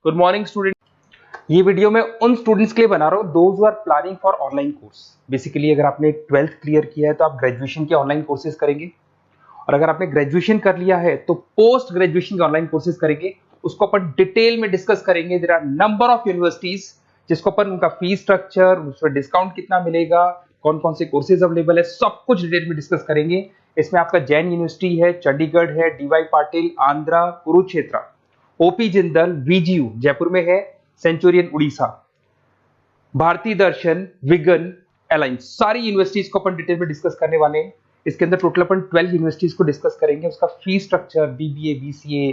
Good morning student. ये video मैं उन स्टूडेंट्स के लिए बना रहा हूँ those who are planning for online course. Basically अगर आपने 12th क्लियर किया है तो आप ग्रेजुएशन के ऑनलाइन कोर्सेज करेंगे, और अगर आपने ग्रेजुएशन कर लिया है तो पोस्ट ग्रेजुएशन के ऑनलाइन कोर्सेज करेंगे। उसको अपन डिटेल में डिस्कस करेंगे। There are number of universities जिसको अपन उनका फीस स्ट्रक्चर, उसमें डिस्काउंट कितना मिलेगा, कौन कौन से कोर्सेज अवेलेबल है, सब कुछ डिटेल में डिस्कस करेंगे। इसमें आपका जैन यूनिवर्सिटी है, चंडीगढ़ है, डीवाई पाटिल आंध्रा, कुरुक्षेत्र, ओपी जिंदल, वीजीयू जयपुर में है, सेंचुरियन उड़ीसा, भारतीय दर्शन, विगन, अलायंस, सारी यूनिवर्सिटीज को अपन डिटेल में डिस्कस करने वाले हैं। इसके अंदर टोटल अपन 12 यूनिवर्सिटीज को डिस्कस करेंगे। उसका fees structure, BBA, BCA,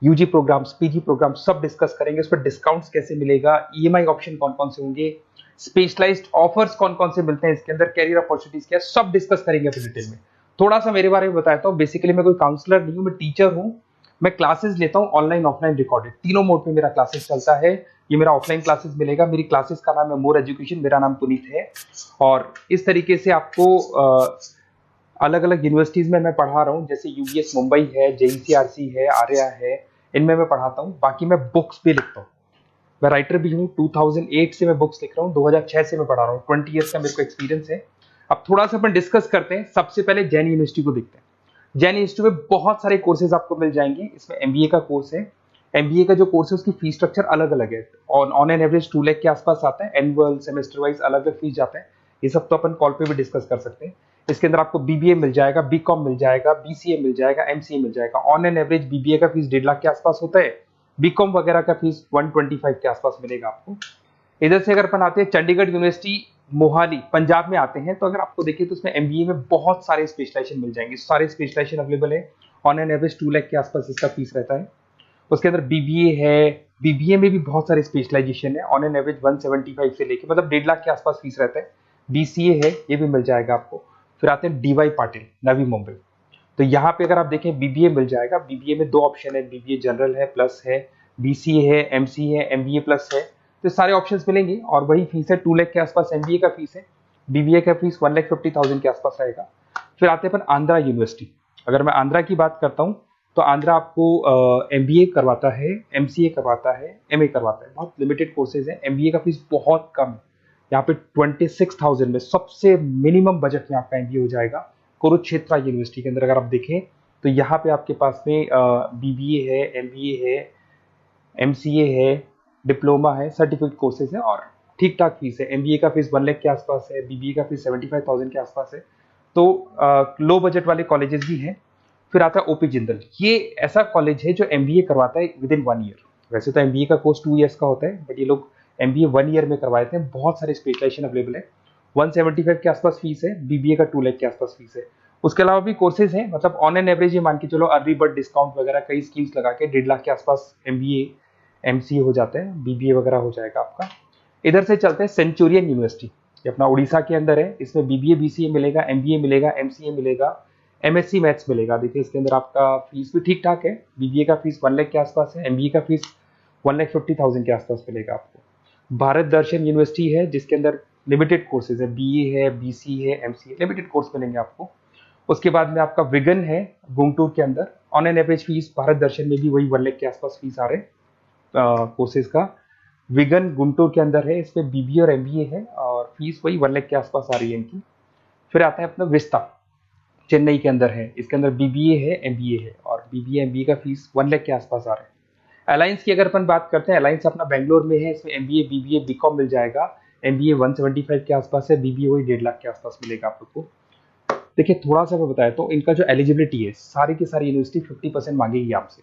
UG programs, PG program सब डिस्कस करेंगे। उस पर डिस्काउंट्स कैसे मिलेगा, ईएमआई ऑप्शन कौन कौन से होंगे, स्पेशलाइज्ड ऑफर्स कौन कौन से मिलते हैं इसके अंदर, कैरियर अपॉर्चुनिटीज क्या, सब डिस्कस करेंगे अपन डिटेल में। थोड़ा सा मेरे बारे में बताता हूँ। बेसिकली मैं कोई काउंसलर नहीं हूँ, मैं टीचर हूँ। मैं क्लासेस लेता हूँ ऑनलाइन ऑफलाइन रिकॉर्डेड, तीनों मोड पे मेरा क्लासेस चलता है। ये मेरा ऑफलाइन क्लासेस मिलेगा। मेरी क्लासेस का नाम है मोर एजुकेशन, मेरा नाम पुनीत है। और इस तरीके से आपको अलग अलग यूनिवर्सिटीज में मैं पढ़ा रहा हूँ, जैसे यूबीएस मुंबई है, जेईसीआरसी है, आर्या है, इनमें मैं पढ़ाता हूँ। बाकी मैं बुक्स भी लिखता हूँ, मैं राइटर भी हूँ। 2008 से मैं बुक्स लिख रहा हूँ, 2006 से मैं पढ़ा रहा हूँ, 20 ईयर्स का मेरे को एक्सपीरियंस है। अब थोड़ा सा अपन डिस्कस करते हैं। सबसे पहले जैन यूनिवर्सिटी को देखते हैं। जैन यूनिवर्सिटी में बहुत सारे कोर्सेज आपको मिल जाएंगे। इसमें एमबीए का कोर्स है। एमबीए का जो कोर्स है उसकी फीस स्ट्रक्चर अलग अलग है। ऑन एन एवरेज 2 लाख के आसपास आता है। एनुअल, सेमेस्टर वाइज अलग अलग फीस जाता है। ये सब तो अपन कॉल पे भी डिस्कस कर सकते हैं। इसके अंदर आपको बीबीए मिल जाएगा, बीकॉम मिल जाएगा, बीसीए मिल जाएगा, एमसीए मिल जाएगा। ऑन एन एवरेज बीबीए का फीस 1.5 लाख के आसपास होता है। बीकॉम वगैरह का फीस 125 के आसपास मिलेगा आपको। इधर से अगर अपन आते हैं चंडीगढ़ यूनिवर्सिटी मोहाली पंजाब में आते हैं, तो अगर आपको देखिए तो उसमें एमबीए में बहुत सारे स्पेशलाइजेशन मिल जाएंगे। सारे स्पेशलाइजेशन अवेलेबल है। ऑन एन एवरेज 2 लाख के आसपास इसका फीस रहता है। उसके अंदर बीबीए है, बीबीए में भी बहुत सारे स्पेशलाइजेशन है। ऑन एन एवरेज 175 से लेके मतलब 1.5 लाख के आसपास फीस रहता है। बीसीए है, ये भी मिल जाएगा आपको। फिर आते हैं डीवाई पाटिल, नवी मुंबई। तो यहाँ पे अगर आप देखें बीबीए मिल जाएगा। बीबीए में 2 ऑप्शन है, बीबीए जनरल है, प्लस है, बीसीए है, एमसीए है, एमबीए प्लस है। तो सारे ऑप्शंस मिलेंगे और वही फीस है। 2 लाख के आसपास एमबीए का फीस है। बीबीए का फीस 1,50,000 के आसपास रहेगा। फिर आते हैं अपन आंध्रा यूनिवर्सिटी। अगर मैं आंध्रा की बात करता हूँ तो आंध्रा आपको एमबीए करवाता है, एमसीए करवाता है, एमए करवाता है। बहुत लिमिटेड कोर्सेज है। एमबीए का फीस बहुत कम है। यहाँ पे 26,000 में सबसे मिनिमम बजट में आपका एमबीए हो जाएगा। कुरुक्षेत्र यूनिवर्सिटी के अंदर अगर आप देखें तो यहाँ पे आपके पास में बीबीए है, एमबीए है, एमसीए है, डिप्लोमा है, सर्टिफिकेट कोर्सेज है और ठीक ठाक फीस है। एमबीए का फीस 1 लाख के आसपास है, बीबीए का फीस 75,000 के आसपास है। तो लो बजट वाले कॉलेजेस भी हैं। फिर आता है ओपी जिंदल। ये ऐसा कॉलेज है जो एमबीए करवाता है विद इन 1 ईयर। वैसे तो एमबीए का कोर्स 2 ईयर्स का होता है, बट ये लोग एमबीए 1 ईयर में करवाते हैं। बहुत सारे स्पेशलाइजेशन अवेलेबल है। 175 के आसपास फीस है। बीबीए का 2 लाख के आसपास फीस है। उसके अलावा भी कोर्सेज हैं, मतलब ऑन एन एवरेज ये मान के चलो अर्ली बर्ड डिस्काउंट वगैरह कई स्कीम्स लगा के 1.5 लाख के आसपास एमबीए, एमसीए हो जाता है, बीबीए वगैरह हो जाएगा आपका। इधर से चलते हैं सेंचुरियन यूनिवर्सिटी, ये अपना उड़ीसा के अंदर है। इसमें बीबीए, बीसीए मिलेगा, एमबीए मिलेगा, एमसीए मिलेगा, एमएससी मैथ्स मिलेगा। देखिए इसके अंदर आपका फीस भी ठीक ठाक है। बीबीए का फीस 1 लाख के आसपास है, एमबीए का फीस 1,50,000 के आसपास मिलेगा आपको। भारत दर्शन यूनिवर्सिटी है जिसके अंदर लिमिटेड कोर्सेज है, बीए है, बीसी है, एमसीए, लिमिटेड कोर्स मिलेंगे आपको। उसके बाद में आपका विगन है गुंटूर के अंदर। On an average fees Bharat Darshan में भी वही 1 लाख के आसपास फीस आ रहे कोर्सेज का। विगन गुंटूर के अंदर है, इसमें बीबीए और एमबीए है और फीस वही 1 लाख के आसपास आ रही है इनकी। फिर आता है अपना विस्ता, चेन्नई के अंदर है। इसके अंदर बीबीए है, एमबीए है और बीबीए एमबीए का फीस 1 लाख के आसपास आ रहा है। अलायंस की अगर अपन बात करते हैं, अलायंस अपना बेंगलोर में है। इसमें एमबीए, बीबीए, बीकॉम मिल जाएगा। एमबीए 175 के आसपास है, बीबीए वही 1.5 लाख के आसपास मिलेगा आप लोग को। देखिए थोड़ा सा मैं बताया तो इनका जो एलिजिबिलिटी है, सारी की सारी यूनिवर्सिटी 50% मांगेगी आपसे।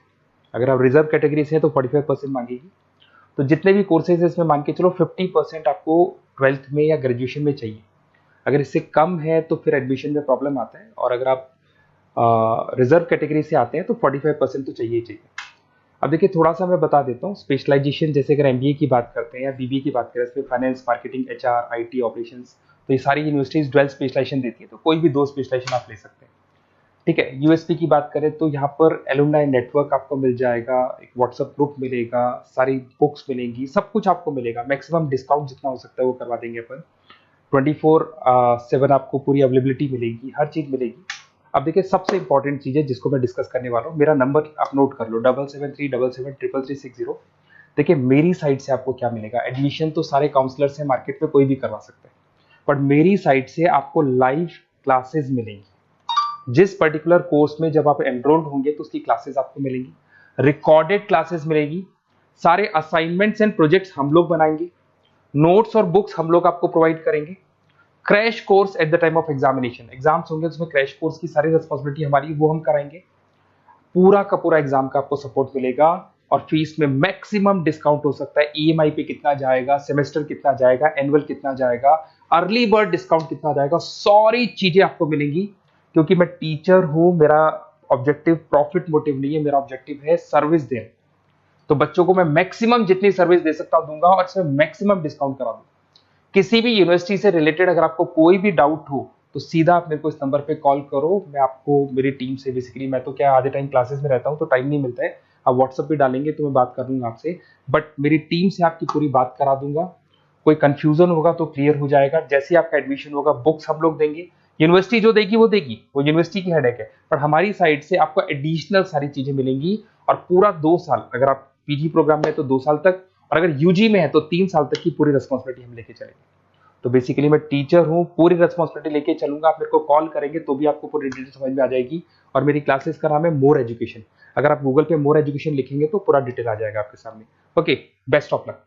अगर आप रिजर्व कैटेगरी से हैं तो 45% मांगेगी। तो जितने भी कोर्सेज है इसमें मान के चलो 50% आपको 12th में या ग्रेजुएशन में चाहिए। अगर इससे कम है तो फिर एडमिशन में प्रॉब्लम आता है, और अगर आप रिजर्व कैटेगरी से आते हैं तो 45% तो चाहिए ही चाहिए। अब देखिए थोड़ा सा मैं बता देता हूँ स्पेशलाइजेशन। जैसे अगर एमबीए की बात करते हैं या बीबीए की बात करें, इसमें finance, marketing, HR, IT, operations, तो ये सारी यूनिवर्सिटीज 12 स्पेशलाइजेशन देती है। तो कोई भी 2 स्पेशलाइजेशन आप ले सकते हैं, ठीक है। यूएसपी की बात करें तो यहाँ पर एलुमनाई नेटवर्क आपको मिल जाएगा, एक व्हाट्सएप ग्रुप मिलेगा, सारी बुक्स मिलेंगी, सब कुछ आपको मिलेगा। मैक्सिमम डिस्काउंट जितना हो सकता है वो करवा देंगे अपन। 24/7 आपको पूरी अवेलेबिलिटी मिलेगी, हर चीज मिलेगी। अब देखिए सबसे इंपॉर्टेंट चीज है जिसको मैं डिस्कस करने वाला हूँ। मेरा नंबर आप नोट कर लो, 7737773360। देखिए मेरी साइड से आपको क्या मिलेगा, एडमिशन तो सारे काउंसलर से मार्केट में कोई भी करवा सकता है, बट मेरी साइड से आपको लाइव क्लासेस मिलेंगी। जिस पर्टिकुलर कोर्स में जब आप एनरोल्ड होंगे तो उसकी क्लासेस आपको मिलेंगी, रिकॉर्डेड क्लासेस मिलेगी, सारे असाइनमेंट्स एंड प्रोजेक्ट्स हम लोग बनाएंगे, नोट्स और बुक्स हम लोग आपको प्रोवाइड करेंगे, crash course at the time of examination, exams होंगे तो उसमें क्रैश कोर्स की सारी रिस्पॉन्सिबिलिटी हमारी, वो हम कराएंगे। पूरा का पूरा एग्जाम का आपको सपोर्ट मिलेगा और फीस में मैक्सिमम डिस्काउंट हो सकता है। ईएमआई पे कितना जाएगा, सेमेस्टर कितना जाएगा, एनुअल कितना जाएगा, अर्ली बर्ड डिस्काउंट कितना जाएगा, सारी चीजें आपको मिलेंगी। क्योंकि मैं टीचर हूं, मेरा ऑब्जेक्टिव प्रॉफिट मोटिव नहीं है, मेरा ऑब्जेक्टिव है सर्विस देना। तो बच्चों को मैं मैक्सिमम जितनी सर्विस दे सकता हूं दूंगा और इसमें मैक्सिमम डिस्काउंट करा दूंगा। किसी भी यूनिवर्सिटी से रिलेटेड अगर आपको कोई भी डाउट हो तो सीधा आप मेरे को इस नंबर पे कॉल करो, मैं आपको मेरी टीम से, बेसिकली मैं तो क्या आधे टाइम क्लासेस में रहता हूँ तो टाइम नहीं मिलता है, आप व्हाट्सएप पे डालेंगे तो मैं बात कर लूंगा आपसे, बट मेरी टीम से आपकी पूरी बात करा दूंगा। कोई कंफ्यूजन होगा तो क्लियर हो जाएगा। जैसे ही आपका एडमिशन होगा बुक्स हम लोग देंगे, यूनिवर्सिटी जो देगी वो देगी, वो यूनिवर्सिटी की हेडेक है, पर हमारी साइड से आपको एडिशनल सारी चीजें मिलेंगी। और पूरा 2 साल, अगर आप पीजी प्रोग्राम में तो 2 साल तक, और अगर यूजी में है तो 3 साल तक की पूरी रिस्पॉन्सिबिलिटी हम लेके चलेंगे। तो बेसिकली मैं टीचर हूँ, पूरी रिस्पॉन्सिबिलिटी लेके चलूंगा। आप मेरे को कॉल करेंगे तो भी आपको पूरी डिटेल समझ में आ जाएगी। और मेरी क्लासेस का नाम है मोर एजुकेशन, अगर आप गूगल पे मोर एजुकेशन लिखेंगे तो पूरा डिटेल आ जाएगा आपके सामने। Okay, best of luck.